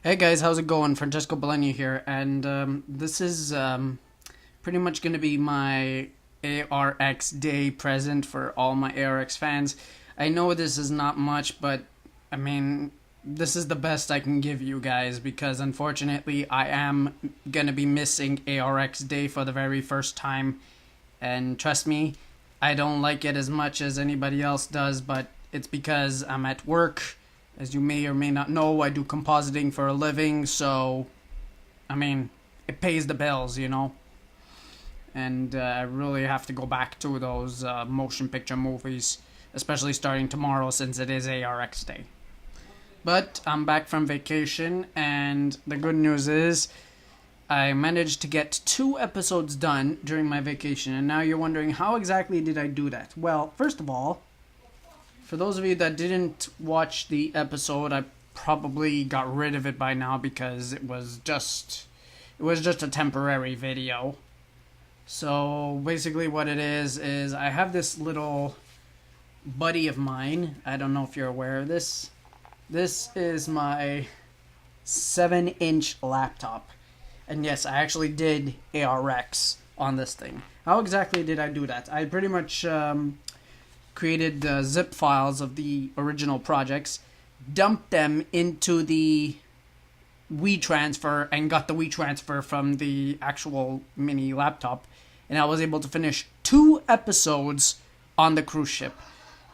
Hey guys, how's it going? Francesco Bellini here, and this is pretty much going to be my ARX Day present for all my ARX fans. I know this is not much, but I mean, this is the best I can give you guys because unfortunately I am going to be missing ARX Day for the very first time. And trust me, I don't like it as much as anybody else does, but it's because I'm at work. As you may or may not know, I do compositing for a living, so, I mean, it pays the bills, you know? And I really have to go back to those motion picture movies, especially starting tomorrow since it is ARX Day. But I'm back from vacation, and the good news is I managed to get 2 episodes done during my vacation, and now you're wondering how exactly did I do that? Well, first of all, for those of you that didn't watch the episode, I probably got rid of it by now because it was just a temporary video. So basically what it is I have this little buddy of mine. I don't know if you're aware of this. This is my 7-inch laptop. And yes, I actually did ARX on this thing. How exactly did I do that? I pretty much created zip files of the original projects, dumped them into the WeTransfer, and got the WeTransfer from the actual mini laptop, and I was able to finish 2 episodes on the cruise ship.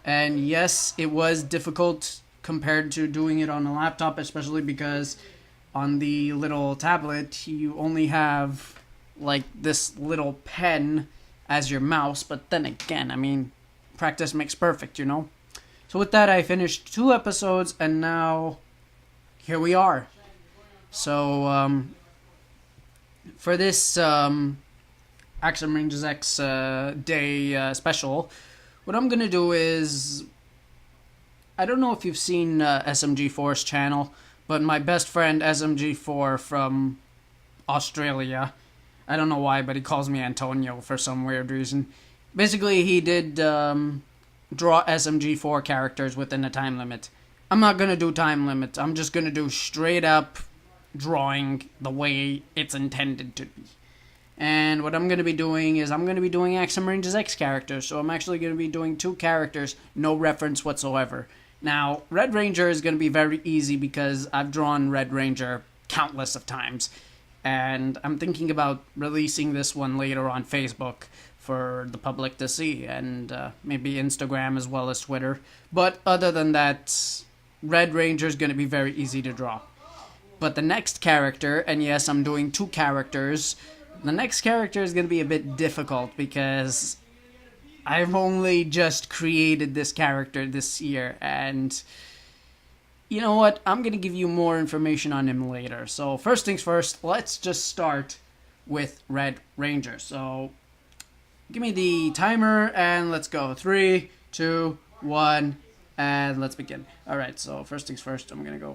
And yes, it was difficult compared to doing it on a laptop, especially because on the little tablet you only have like this little pen as your mouse, but then again, I mean, practice makes perfect, you know? So with that, I finished 2 episodes, and now here we are. So, for this Axem Ranges X Day special, what I'm gonna do is, I don't know if you've seen SMG4's channel, but my best friend SMG4 from Australia, I don't know why, but he calls me Antonio for some weird reason. Basically, he did draw SMG4 characters within a time limit. I'm not going to do time limit. I'm just going to do straight up drawing the way it's intended to be. And what I'm going to be doing is I'm going to be doing Axem Ranges X characters. So I'm actually going to be doing 2 characters, no reference whatsoever. Now, Red Ranger is going to be very easy because I've drawn Red Ranger countless of times. And I'm thinking about releasing this one later on Facebook for the public to see, and maybe Instagram as well as Twitter. But other than that, Red Ranger is going to be very easy to draw. But the next character, and yes, I'm doing 2 characters, the next character is going to be a bit difficult because I've only just created this character this year, and you know what? I'm going to give you more information on him later. So first things first, let's just start with Red Ranger. So give me the timer and let's go. 3, 2, 1, and let's begin. Alright, so first things first, I'm going to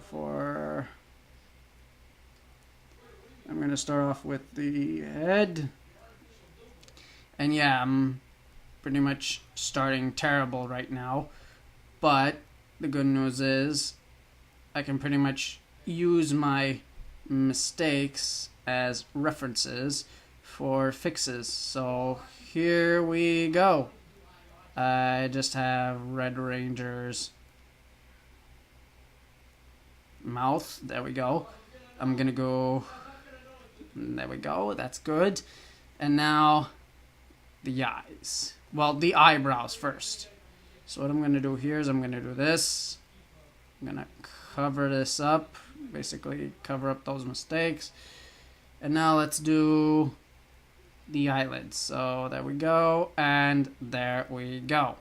start off with the head. And yeah, I'm pretty much starting terrible right now. But the good news is I can pretty much use my mistakes as references for fixes. So here we go. I just have Red Ranger's mouth. There we go. I'm gonna go. There we go. That's good. And now the eyes. Well, the eyebrows first. So what I'm gonna do here is I'm gonna do this. I'm gonna cover this up. Basically, cover up those mistakes. And now let's do the eyelids. So there we go, and there we go.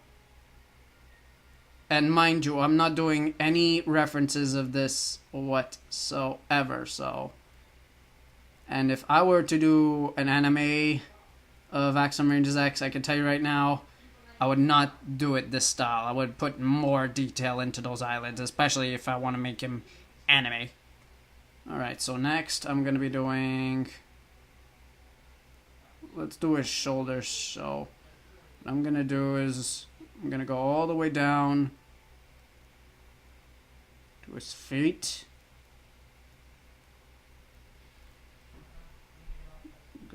And mind you, I'm not doing any references of this whatsoever. So, and if I were to do an anime of Axem Ranges X, I can tell you right now, I would not do it this style. I would put more detail into those eyelids, especially if I want to make him anime. Alright, so next I'm going to be doing, let's do his shoulders. So what I'm going to do is I'm going to go all the way down to his feet.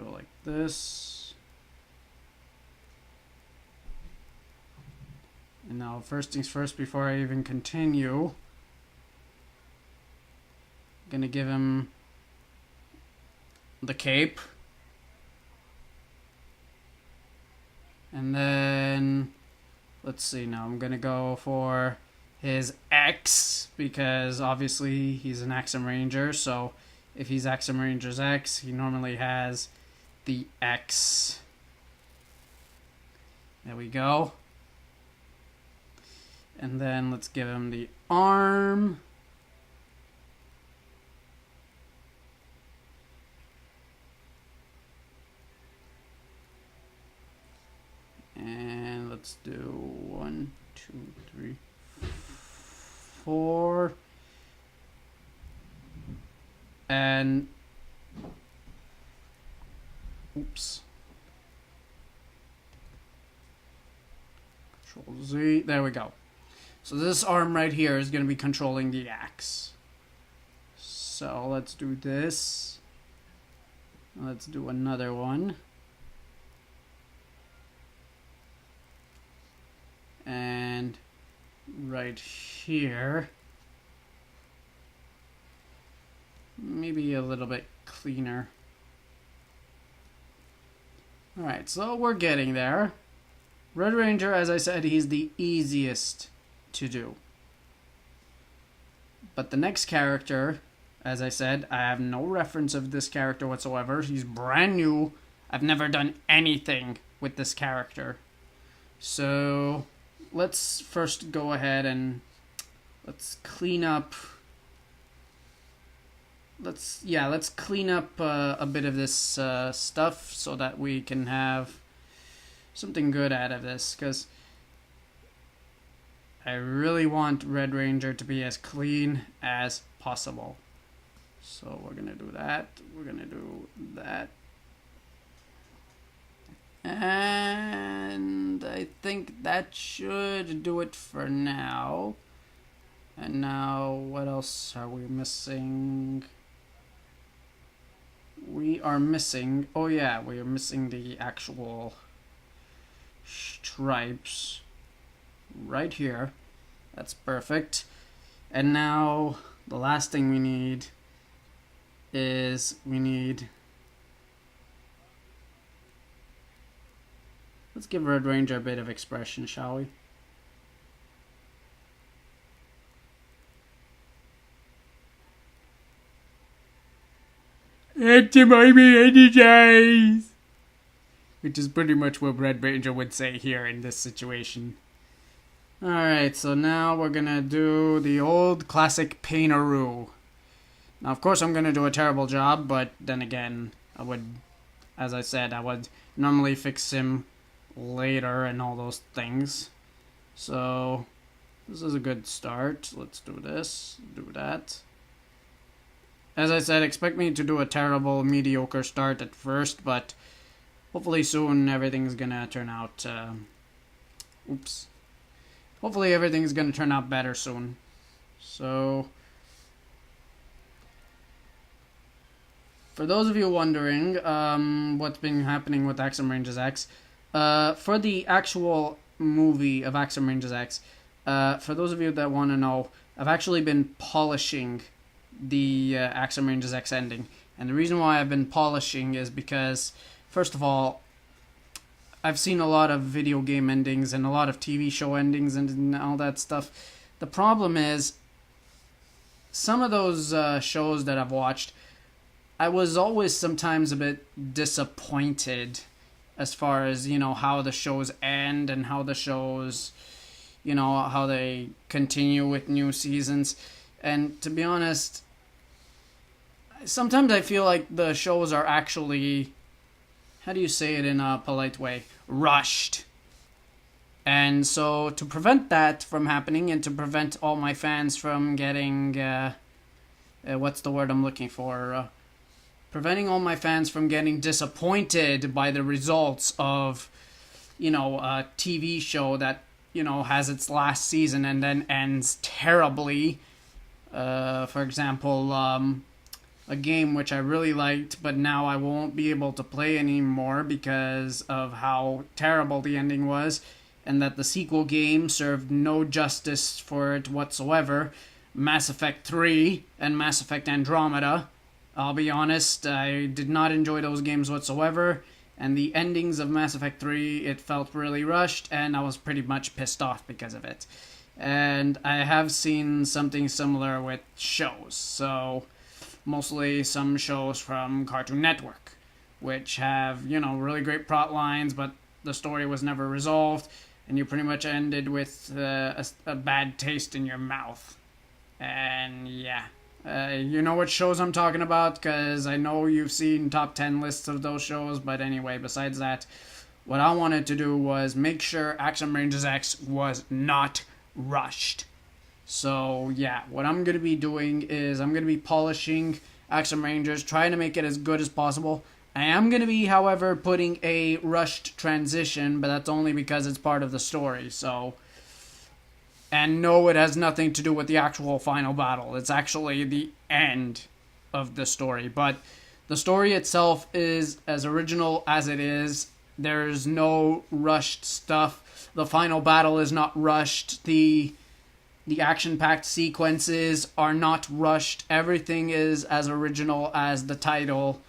go like this. And now, first things first, before I even continue, I'm gonna give him the cape. And then, let's see now, I'm gonna go for his X, because obviously he's an Axem Ranger, so if he's Axem Ranger's X, he normally has the X. There we go. And then let's give him the arm. And let's do 1, 2, 3, 4. And oops. Control Z. There we go. So this arm right here is going to be controlling the axe. So let's do this. Let's do another one. And right here, maybe a little bit cleaner. Alright, so we're getting there. Red Ranger, as I said, he's the easiest to do. But the next character, as I said, I have no reference of this character whatsoever. He's brand new. I've never done anything with this character. So let's first go ahead and let's clean up. Let's clean up a bit of this stuff so that we can have something good out of this, because I really want Red Ranger to be as clean as possible. So we're gonna do that. We're gonna do that. And I think that should do it for now. And now, what else are we missing? We are missing... Oh yeah, we are missing the actual stripes. Right here. That's perfect. And now, the last thing we need is let's give Red Ranger a bit of expression, shall we? Energize! Which is pretty much what Red Ranger would say here in this situation. Alright, so now we're gonna do the old classic Painteroo. Now, of course, I'm gonna do a terrible job, but then again, as I said, I would normally fix him later and all those things. So, this is a good start. Let's do this, do that. As I said, expect me to do a terrible, mediocre start at first, but hopefully soon everything's gonna turn out, hopefully everything's gonna turn out better soon. So, for those of you wondering, what's been happening with Axem Rangers X, for the actual movie of Axem Rangers X, for those of you that want to know, I've actually been polishing the Axem Rangers X ending. And the reason why I've been polishing is because, first of all, I've seen a lot of video game endings and a lot of TV show endings and all that stuff. The problem is, some of those shows that I've watched, I was always sometimes a bit disappointed as far as, how the shows end and how the shows, how they continue with new seasons. And to be honest, sometimes I feel like the shows are actually, how do you say it in a polite way, rushed. And so to prevent that from happening and to prevent all my fans from getting, what's the word I'm looking for? Preventing all my fans from getting disappointed by the results of, a TV show that, has its last season and then ends terribly. For example, a game which I really liked, but now I won't be able to play anymore because of how terrible the ending was, and that the sequel game served no justice for it whatsoever. Mass Effect 3 and Mass Effect Andromeda. I'll be honest, I did not enjoy those games whatsoever, and the endings of Mass Effect 3, it felt really rushed, and I was pretty much pissed off because of it. And I have seen something similar with shows, so mostly some shows from Cartoon Network, which have, really great plot lines, but the story was never resolved, and you pretty much ended with a bad taste in your mouth. And yeah, you know what shows I'm talking about, because I know you've seen top 10 lists of those shows, but anyway, besides that, what I wanted to do was make sure Axem Rangers X was not rushed. So yeah, what I'm going to be doing is I'm going to be polishing Axem Rangers, trying to make it as good as possible. I am going to be, however, putting a rushed transition, but that's only because it's part of the story, so... And no, it has nothing to do with the actual final battle. It's actually the end of the story. But the story itself is as original as it is. There's no rushed stuff. The final battle is not rushed. The action-packed sequences are not rushed. Everything is as original as the title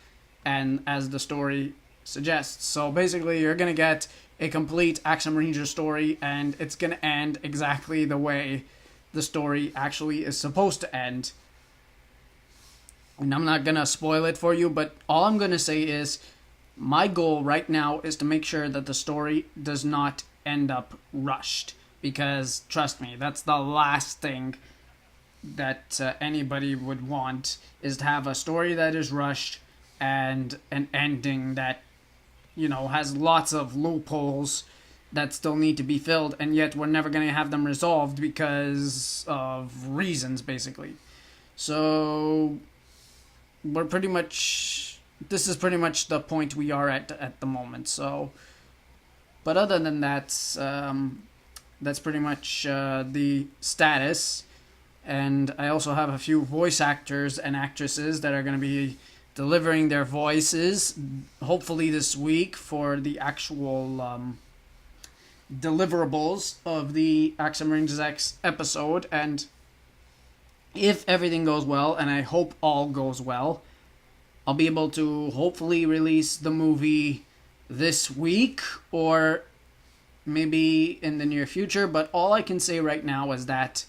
and as the story suggests. So basically, you're going to get a complete Axem Ranger story, and it's going to end exactly the way the story actually is supposed to end. And I'm not going to spoil it for you, but all I'm going to say is my goal right now is to make sure that the story does not end up rushed. Because, trust me, that's the last thing that anybody would want, is to have a story that is rushed and an ending that has lots of loopholes that still need to be filled, and yet we're never going to have them resolved because of reasons, basically. So, this is pretty much the point we are at the moment, so... But other than that, that's pretty much the status, and I also have a few voice actors and actresses that are going to be delivering their voices, hopefully this week, for the actual deliverables of the Axem Rangers X episode. And if everything goes well, and I hope all goes well, I'll be able to hopefully release the movie this week, or maybe in the near future. But all I can say right now is that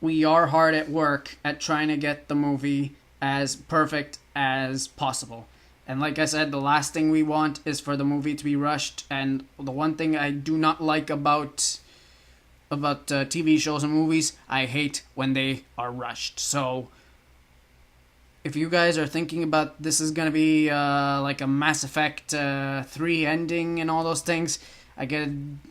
we are hard at work at trying to get the movie as perfect as possible. And like I said, the last thing we want is for the movie to be rushed. And the one thing I do not like about TV shows and movies, I hate when they are rushed. So if you guys are thinking about this is going to be like a Mass Effect 3 ending and all those things, I can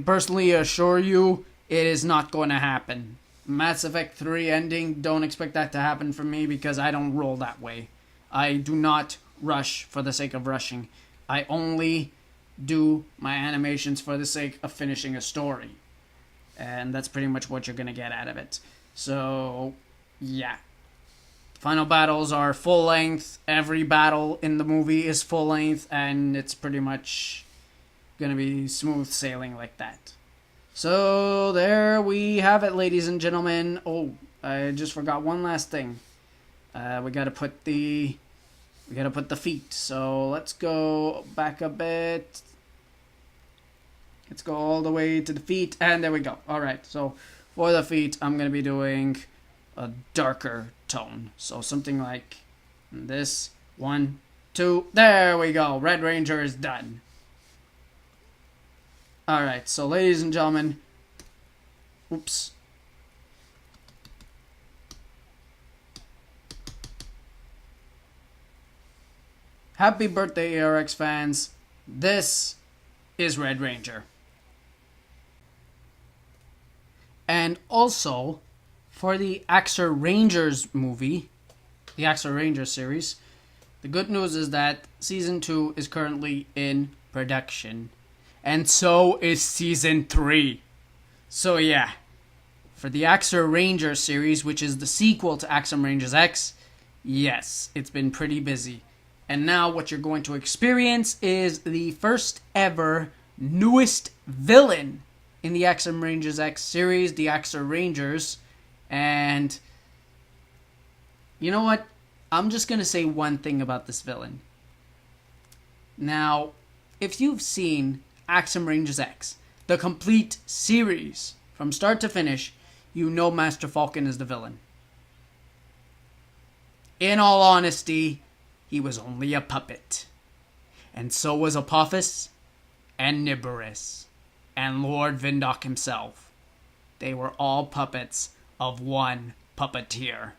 personally assure you it is not going to happen. Mass Effect 3 ending, don't expect that to happen for me, because I don't roll that way. I do not rush for the sake of rushing. I only do my animations for the sake of finishing a story. And that's pretty much what you're going to get out of it. So, yeah. Final battles are full length. Every battle in the movie is full length, and it's pretty much going to be smooth sailing like that. So there we have it, ladies and gentlemen. Oh, I just forgot one last thing. We gotta put the feet. So let's go back a bit. Let's go all the way to the feet, and there we go. All right. So for the feet, I'm gonna be doing a darker tone. So something like this. 1, 2. There we go. Red Ranger is done. Alright, so ladies and gentlemen, oops. Happy birthday, ARX fans. This is Red Ranger. And also, for the Axem Rangers movie, the Axem Rangers series, the good news is that Season 2 is currently in production. And so is Season 3. So yeah, for the Axem Rangers series, which is the sequel to Axem Rangers X, Yes, it's been pretty busy. And now what you're going to experience is the first ever newest villain in the Axem Rangers X series, the Axem Rangers. And you know what? I'm just going to say one thing about this villain. Now, if you've seen Axem Rangers X, the complete series, from start to finish, you know Master Falcon is the villain. In all honesty, he was only a puppet. And so was Apophis, and Nibiris, and Lord Vindok himself. They were all puppets of one puppeteer.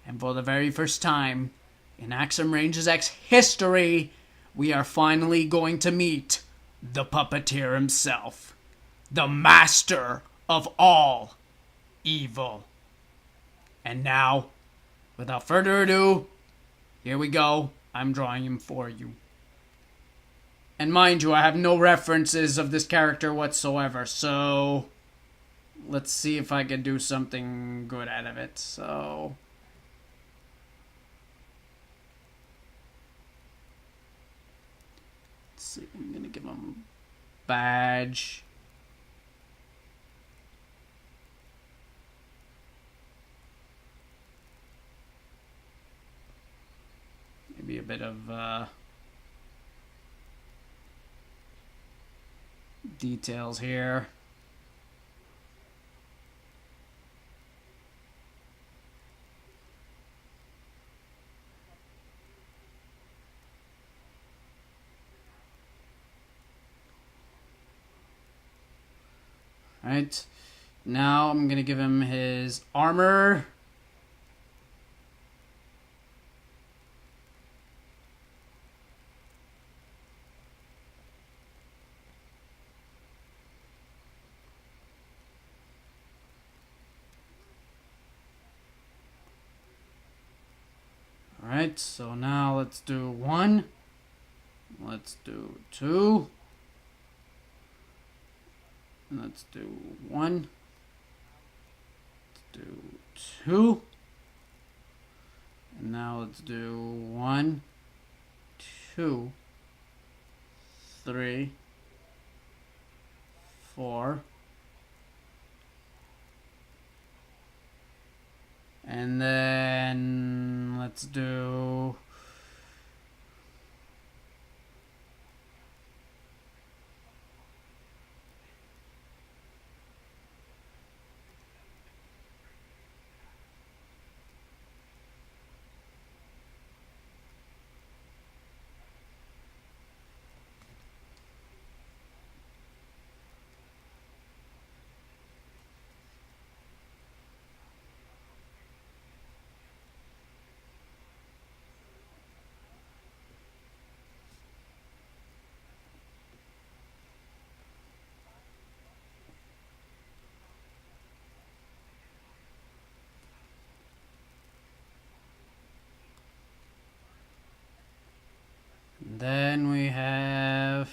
And for the very first time in Axem Rangers X history, we are finally going to meet the puppeteer himself. The master of all evil. And now, without further ado, here we go. I'm drawing him for you. And mind you, I have no references of this character whatsoever, so let's see if I can do something good out of it. So let's see, I'm gonna give him a badge. Maybe a bit of details here. Alright, now I'm gonna give him his armor. Alright, so now let's do 1. Let's do 2. Let's do 1. Let's do 2. And now let's do 1, 2, 3, 4. And then let's do then we have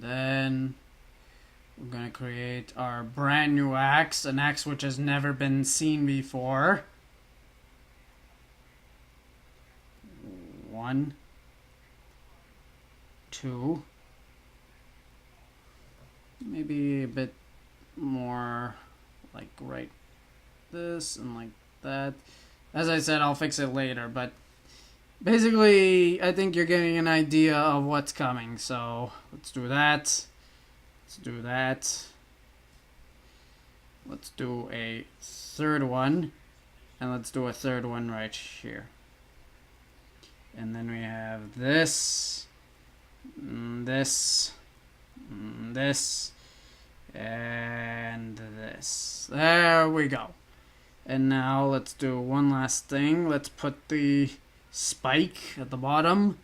then we're going to create our brand new axe, an axe which has never been seen before. 1, 2, maybe a bit more like right this and like that. As I said, I'll fix it later, but basically I think you're getting an idea of what's coming. So let's do that. Let's do that. Let's do a third one. And let's do a third one right here. And then we have this, this, this, and this. There we go. And now let's do one last thing. Let's put the spike at the bottom.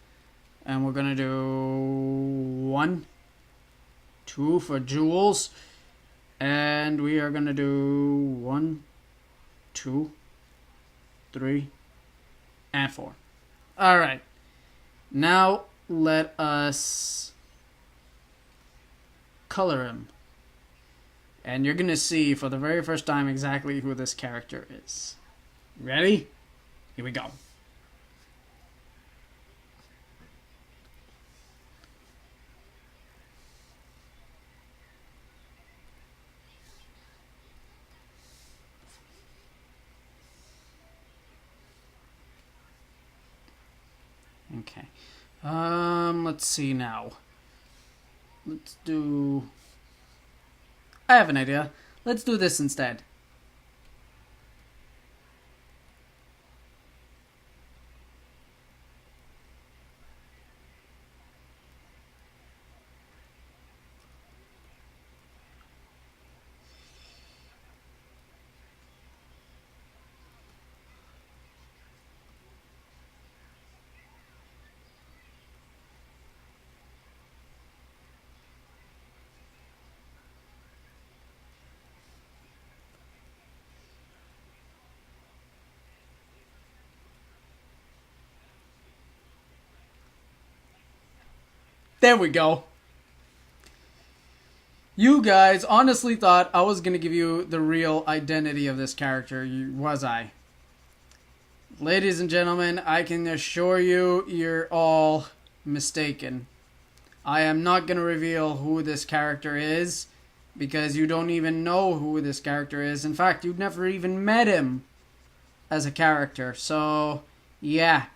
And we're going to do 1, 2 for jewels. And we are going to do 1, 2, 3, and 4. Alright. Now let us color him. And you're going to see for the very first time exactly who this character is. Ready? Here we go. Okay. Let's see now. Let's do... I have an idea. Let's do this instead. There we go. You guys honestly thought I was going to give you the real identity of this character, was I? Ladies and gentlemen, I can assure you, you're all mistaken. I am not going to reveal who this character is, because you don't even know who this character is. In fact, you've never even met him as a character. So, yeah.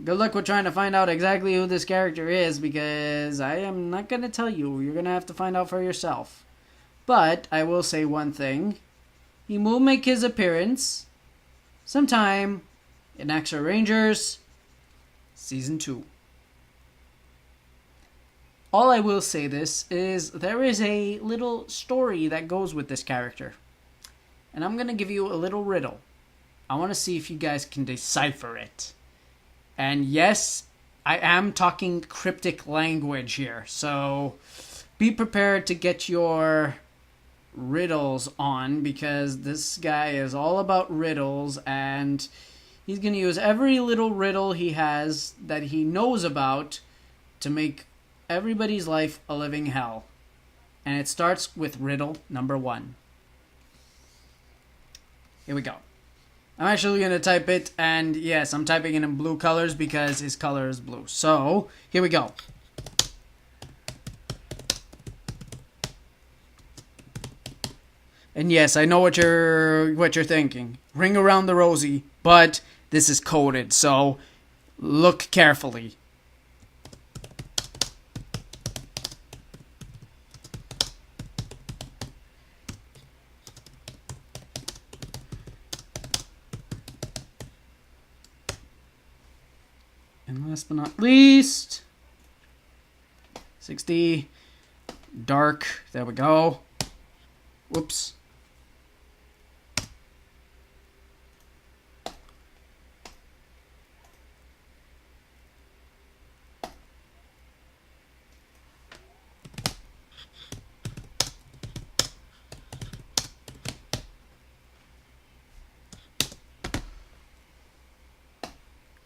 Good luck with trying to find out exactly who this character is, because I am not going to tell you. You're going to have to find out for yourself. But I will say one thing. He will make his appearance sometime in Axem Rangers Season 2. All I will say this is there is a little story that goes with this character. And I'm going to give you a little riddle. I want to see if you guys can decipher it. And yes, I am talking cryptic language here, so be prepared to get your riddles on, because this guy is all about riddles, and he's going to use every little riddle he has that he knows about to make everybody's life a living hell. And it starts with riddle number 1. Here we go. I'm actually going to type it, and yes, I'm typing it in blue colors because his color is blue. So, here we go. And yes, I know what you're thinking. Ring around the rosy, but this is coded, so look carefully. And last but not least, 60, dark, there we go. Whoops.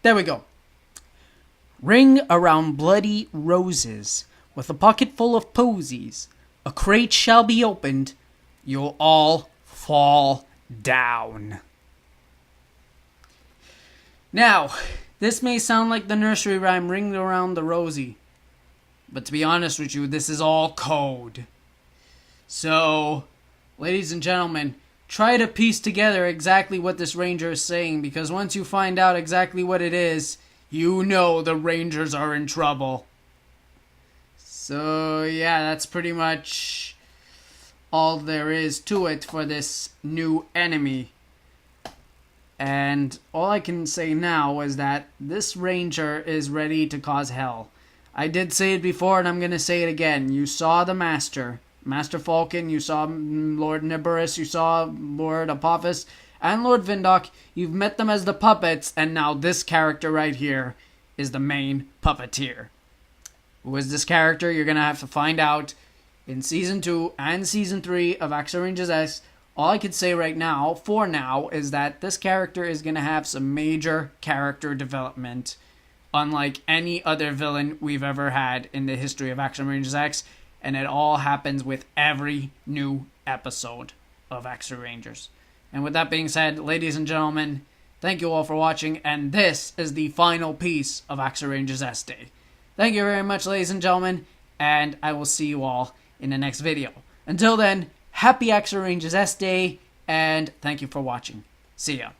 There we go. Ring around bloody roses, with a pocket full of posies. A crate shall be opened, you'll all fall down. Now, this may sound like the nursery rhyme Ring Around the Rosie, but to be honest with you, this is all code. So, ladies and gentlemen, try to piece together exactly what this ranger is saying, because once you find out exactly what it is, you know the Rangers are in trouble. So, yeah, that's pretty much all there is to it for this new enemy. And all I can say now is that this Ranger is ready to cause hell. I did say it before, and I'm going to say it again. You saw the Master Falcon, you saw Lord Nibiris, you saw Lord Apophis, and Lord Vindok. You've met them as the puppets, and now this character right here is the main puppeteer. Who is this character? You're going to have to find out in Season 2 and Season 3 of Axem Rangers S. All I could say right now, for now, is that this character is going to have some major character development, unlike any other villain we've ever had in the history of Axem Rangers X, and it all happens with every new episode of Axem Rangers. And with that being said, ladies and gentlemen, thank you all for watching, and this is the final piece of Axem Rangers S Day. Thank you very much, ladies and gentlemen, and I will see you all in the next video. Until then, happy Axem Rangers S Day, and thank you for watching. See ya.